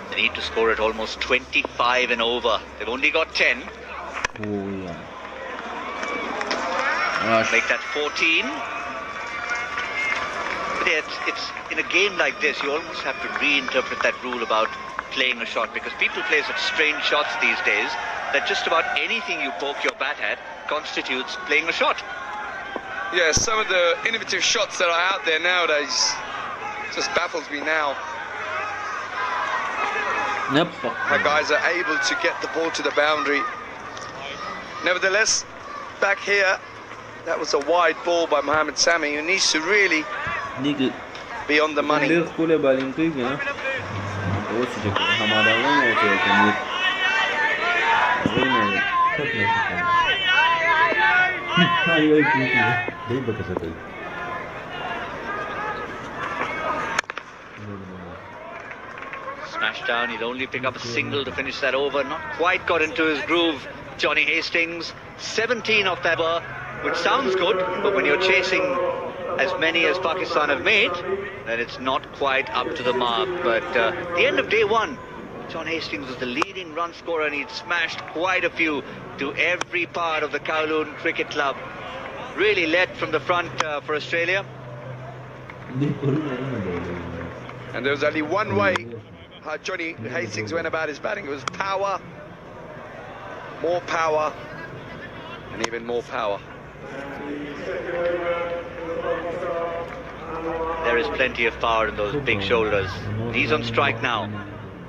They need to score at almost 25 and over. They've only got 10. Oh, yeah. Make that 14. But it's in a game like this, you almost have to reinterpret that rule about playing a shot, because people play such strange shots these days that just about anything you poke your bat at constitutes playing a shot. Yeah, some of the innovative shots that are out there nowadays just baffles me now. Yep. How guys are able to get the ball to the boundary. Nevertheless, back here, that was a wide ball by Mohamed Sami, who needs to really be on the money. Smash down, he'll only pick up a single to finish that over. Not quite got into his groove, Johnny Hastings. 17 off that over, which sounds good, but when you're chasing as many as Pakistan have made, then it's not quite up to the mark. But at the end of day one, John Hastings was the leading run scorer, and he'd smashed quite a few to every part of the Kowloon Cricket Club. Really led from the front for Australia. And there was only one way how Johnny Hastings went about his batting. It was power, more power, and even more power. There is plenty of power in those big shoulders. He's on strike now.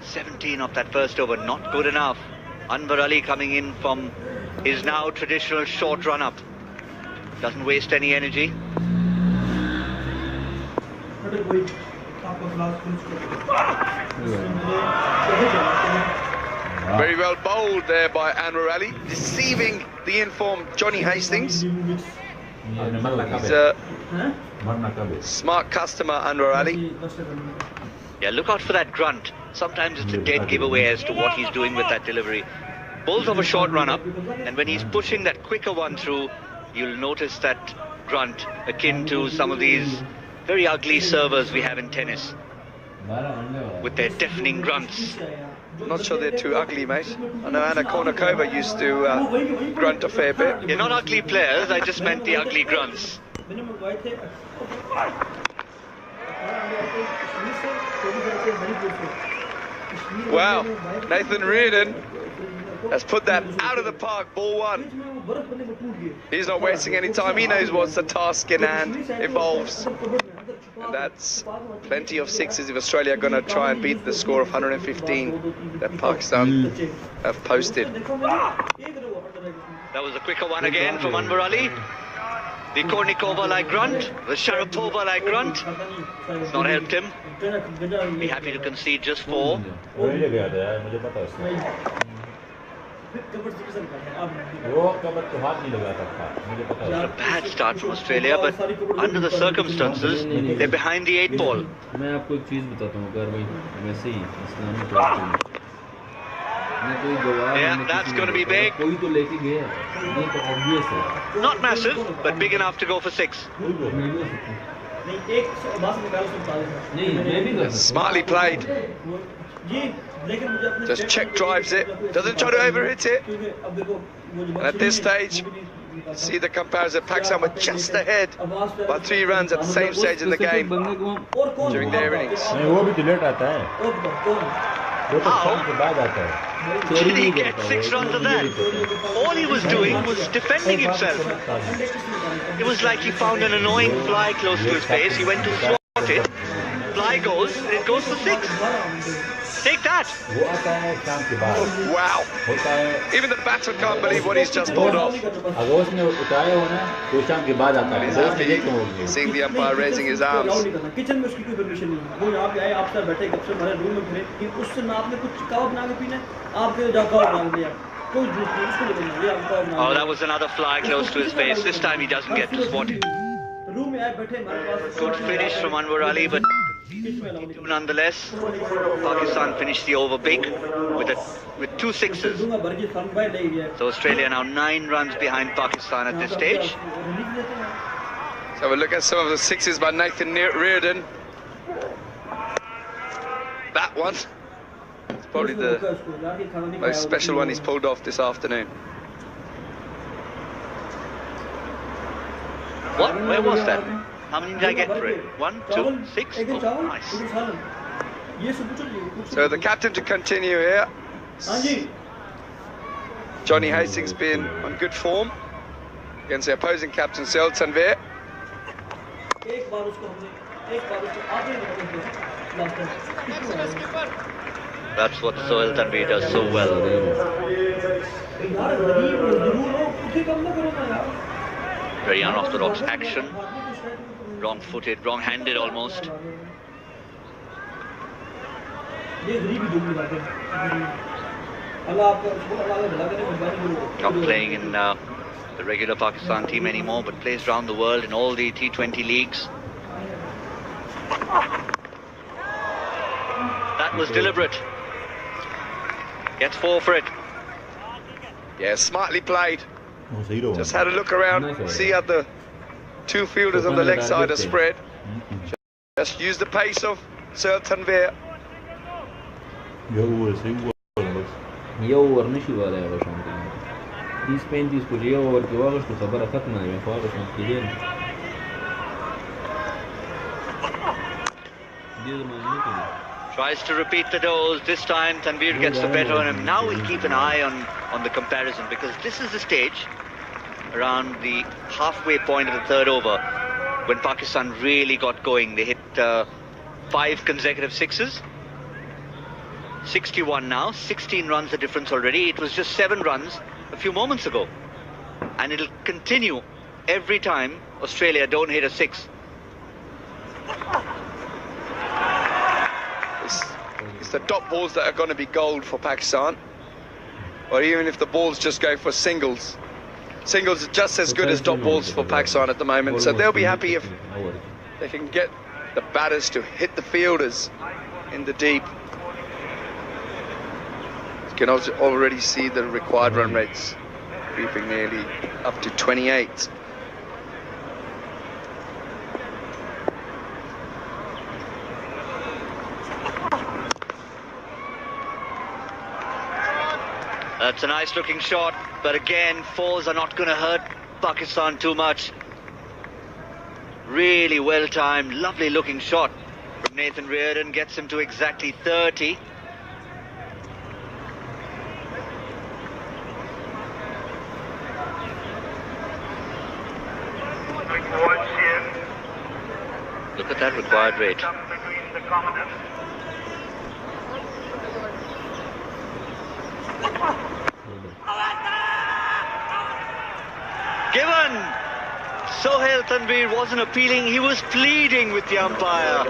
17 off that first over, not good enough. Anwar Ali coming in from his now traditional short run-up. Doesn't waste any energy. Very well bowled there by Anwar Ali, deceiving the informed Johnny Hastings. He's a smart customer, Anwar Ali. Yeah, look out for that grunt. Sometimes it's a dead giveaway as to what he's doing with that delivery. Bowls off a short run-up, and when he's pushing that quicker one through, you'll notice that grunt akin to some of these very ugly servers we have in tennis, with their deafening grunts. I'm not sure they're too ugly, mate. I know Anna Kournikova used to grunt a fair bit. They're not ugly players, I just meant the ugly grunts. Wow, Nathan Reardon has put that out of the park, ball one. He's not wasting any time, he knows what's the task in hand involves. And that's plenty of sixes if Australia are going to try and beat the score of 115 that Pakistan have posted. That was a quicker one again from Anwar Ali. The Kournikova-like grunt, the Sharapova-like grunt. It's not helped him. Be happy to concede just 4. A bad start from Australia, but under the circumstances, they're behind the 8 ball. Yeah, that's going to be big. Not massive, but big enough to go for 6. Smartly played. Just check drives it, doesn't try to overhit it. And at this stage, see the comparison, Pakistan were just ahead by 3 runs at the same stage in the game during their innings. How did he get 6 runs of that? All he was doing was defending himself. It was like he found an annoying fly close to his face. He went to swat it. Fly goes, and it goes for 6. Take that! Wow! Even the batter can't believe what he's just pulled off. And he's happy seeing the umpire raising his arms. Oh, that was another fly close to his face. This time he doesn't get to swat it. Good finish from Anwar Ali, but Nonetheless, Pakistan finished the over big with 2 sixes. So Australia now 9 runs behind Pakistan at this stage. So we'll look at some of the sixes by Nathan Reardon. That one is probably the most special one he's pulled off this afternoon. What? Where was that? How many did I get for it? 1, 2, 6? Oh, nice. So the captain to continue here. Johnny Hastings being on good form against the opposing captain, Sohail Tanvir. That's what Sohail Tanvir does so well. Very unorthodox action. Wrong-footed, wrong-handed almost. Not playing in the regular Pakistan team anymore, but plays around the world in all the T20 leagues. That was deliberate. Gets 4 for it. Yeah, smartly played. Just had a look around, see how the 2 fielders on the leg side are spread. Just use the pace of Sohail Tanvir. یو اوور نشي ولا هغه شان دي 35 کو یو اوور کې واغښت خبره ختمه وي خو هغه شان کېږي Tries to repeat the dose. This time Tanvir gets the better on him. Now we'll keep an eye on the comparison, because this is the stage around the halfway point of the 3rd over when Pakistan really got going. They hit 5 consecutive sixes. 61 now, 16 runs the difference already. It was just 7 runs a few moments ago. And it'll continue every time Australia don't hit a 6. It's the dot balls that are going to be gold for Pakistan. Or even if the balls just go for singles. Singles are just as good as dot balls for Pakistan at the moment. So they'll be happy if they can get the batters to hit the fielders in the deep. You can also already see the required run rates creeping nearly up to 28. That's a nice looking shot, but again, 4s are not going to hurt Pakistan too much. Really well timed, lovely looking shot from Nathan Reardon, gets him to exactly 30. Look at that required rate. Given! Sohail Tanvir wasn't appealing, he was pleading with the umpire.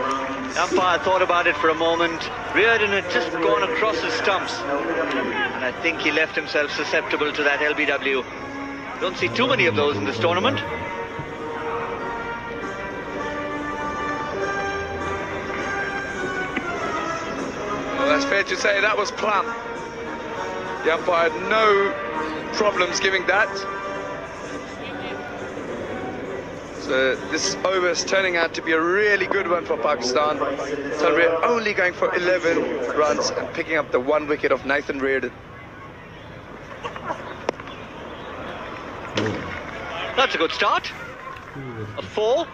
The umpire thought about it for a moment. Reardon had just gone across his stumps, and I think he left himself susceptible to that LBW. Don't see too many of those in this tournament. Well, that's fair to say that was plumb. The umpire had no problems giving that. So this over is turning out to be a really good one for Pakistan. Tanvir only going for 11 runs and picking up the 1 wicket of Nathan Reardon. That's a good start. A 4,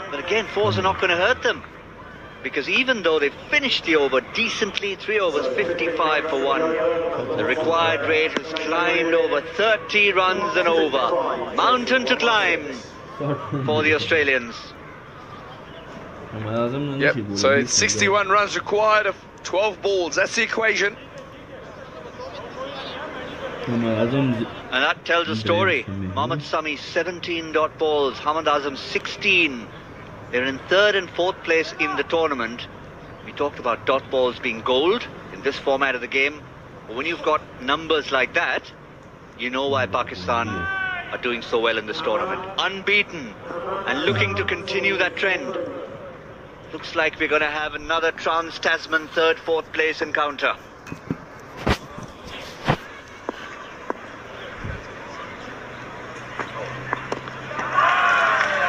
but again, 4s are not going to hurt them, because even though they finished the over decently, 3 overs, 55 for 1, the required rate has climbed over 30 runs and over. Mountain to climb for the Australians. Yep, so it's 61 runs required of 12 balls. That's the equation. And that tells a story. Mohammad Sami, 17 dot balls. Hamad Azam, 16. They're in 3rd and 4th place in the tournament. We talked about dot balls being gold in this format of the game. But when you've got numbers like that, you know why Pakistan are doing so well in this tournament. Unbeaten and looking to continue that trend. Looks like we're going to have another Trans-Tasman third, fourth place encounter.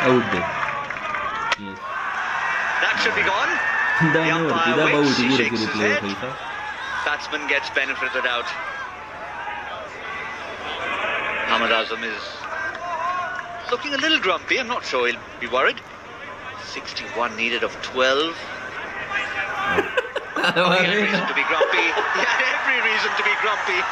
Out there. Yes. That should be gone. The umpire waits, he shakes his head. Batsman gets benefit of the doubt. Mohammad Azam is looking a little grumpy. I'm not sure he'll be worried. 61 needed of 12. He had reason to be grumpy. He had every reason to be grumpy.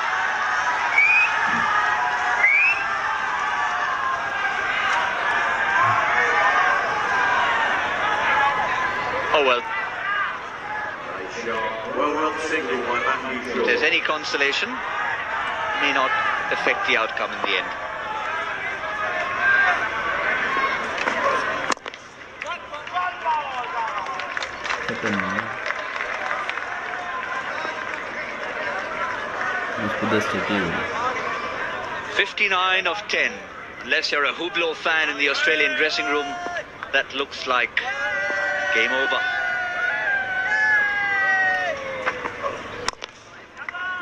Oh well. If there's any consolation, it may not affect the outcome in the end. "59 of 10. Unless you're a Hublot fan in the Australian dressing room, that looks like game over.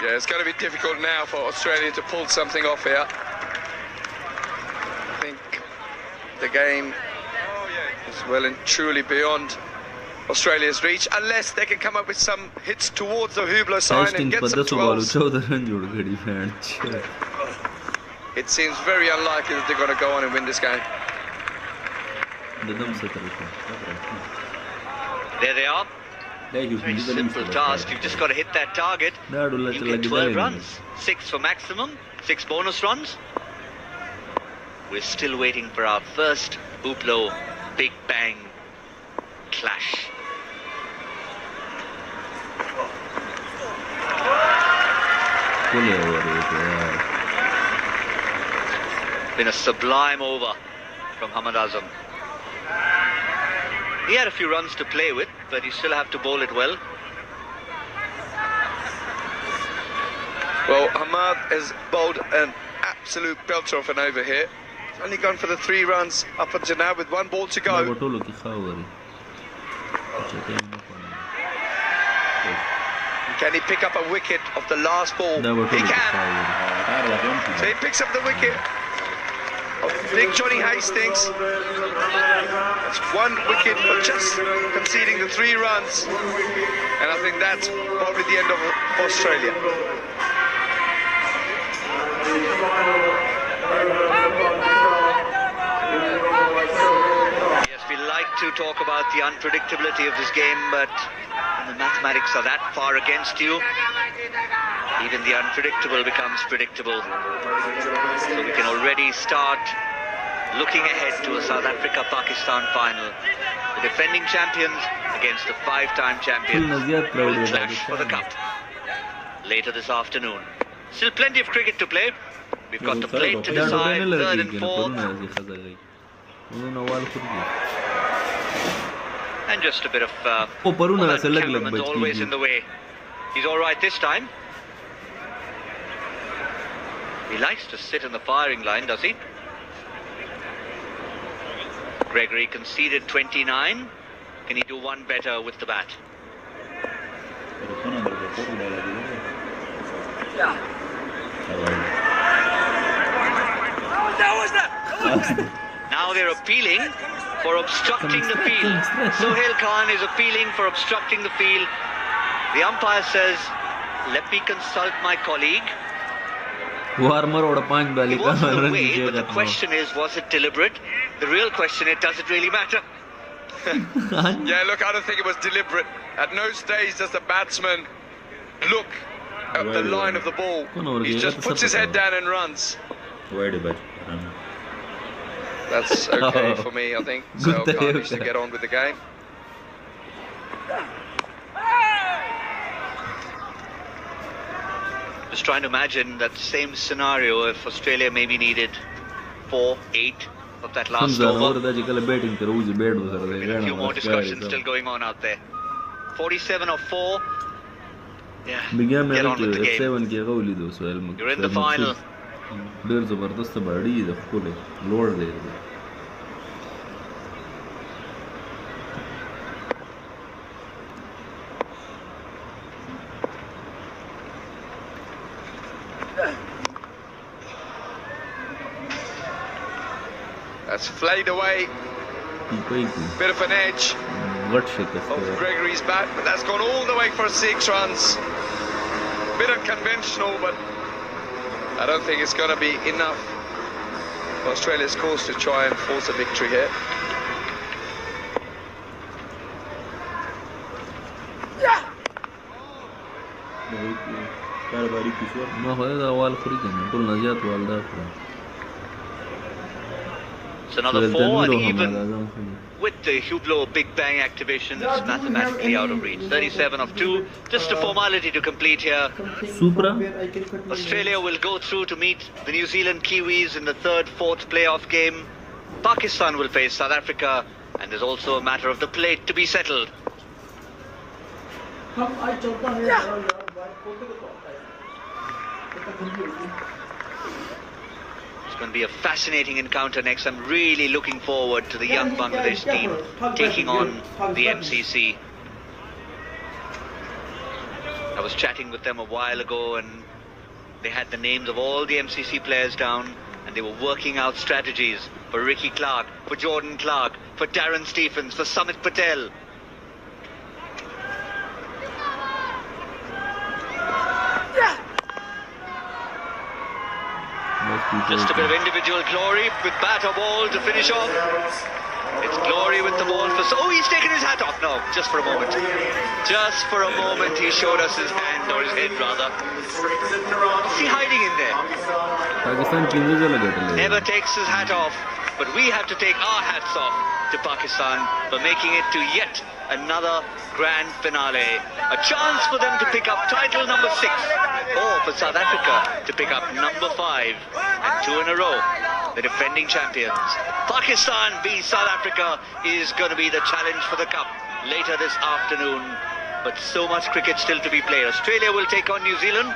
Yeah, it's going to be difficult now for Australia to pull something off here. I think the game is well and truly beyond Australia's reach, unless they can come up with some hits towards the Hublot side and get some 12s. It seems very unlikely that they're going to go on and win this game. There they are. Very simple task. You've just got to hit that target. You get 12 runs. 6 for maximum, 6 bonus runs. We're still waiting for our first Hublot Big Bang clash. Been a sublime over from Mohammad Azam. He had a few runs to play with, but he still have to bowl it well. Well, Hamad has bowled an absolute belter off and over here. He's only gone for the 3 runs up at Janab with 1 ball to go. Can he pick up a wicket of the last ball? He can. So he picks up the wicket of big Johnny Hastings. That's 1 wicket for just conceding the 3 runs. And I think that's probably the end of Australia. Yes, we like to talk about the unpredictability of this game, but when the mathematics are that far against you, even the unpredictable becomes predictable. So we can already start looking ahead to a South Africa-Pakistan final. The defending champions against the 5-time champions will clash for the cup later this afternoon. Still plenty of cricket to play. We've got the plate to decide, 3rd and 4th. And just a bit of cameraman's always in the way. He's all right this time. He likes to sit in the firing line, does he? Gregory conceded 29. Can he do 1 better with the bat? Now they're appealing for obstructing the field. Sohail Khan is appealing for obstructing the field. The umpire says, let me consult my colleague. He wasn't away, but the question is, was it deliberate? The real question is, does it really matter? Yeah, look, I don't think it was deliberate. At no stage does the batsman look at the line of the ball. He just puts his head down and runs. That's okay for me, I think. So Khan needs to get on with the game. Just trying to imagine that same scenario if Australia maybe needed 4, 8 of that last over. A few more discussions still going on out there. 47 of 4. Yeah, get on with the game. You're in the final. That's flayed away. Bit of an edge of Gregory's bat, but that's gone all the way for 6 runs. Bit unconventional, but I don't think it's going to be enough for Australia's course to try and force a victory here. It's another 4, and even with the Hublot Big Bang activation, it's mathematically out of reach. 37 of 2, just a formality to complete here. Australia will go through to meet the New Zealand Kiwis in the 3rd, 4th playoff game. Pakistan will face South Africa, and there's also a matter of the plate to be settled. It's going to be a fascinating encounter next. I'm really looking forward to the young Bangladesh team taking on the MCC. I was chatting with them a while ago, and they had the names of all the MCC players down, and they were working out strategies for Ricky Clark, for Jordan Clark, for Darren Stephens, for Sumit Patel. Just a bit of individual glory with bat or ball to finish off. It's glory with the ball for... Oh, he's taken his hat off. No, just for a moment. Just for a moment he showed us his hand, or his head rather. Is he hiding in there? Never takes his hat off, but we have to take our hats off to Pakistan for making it to yet another grand finale. A chance for them to pick up title number 6, or for South Africa to pick up number 5, and 2 in a row. The defending champions. Pakistan v South Africa is going to be the challenge for the cup later this afternoon. But so much cricket still to be played. Australia will take on New Zealand.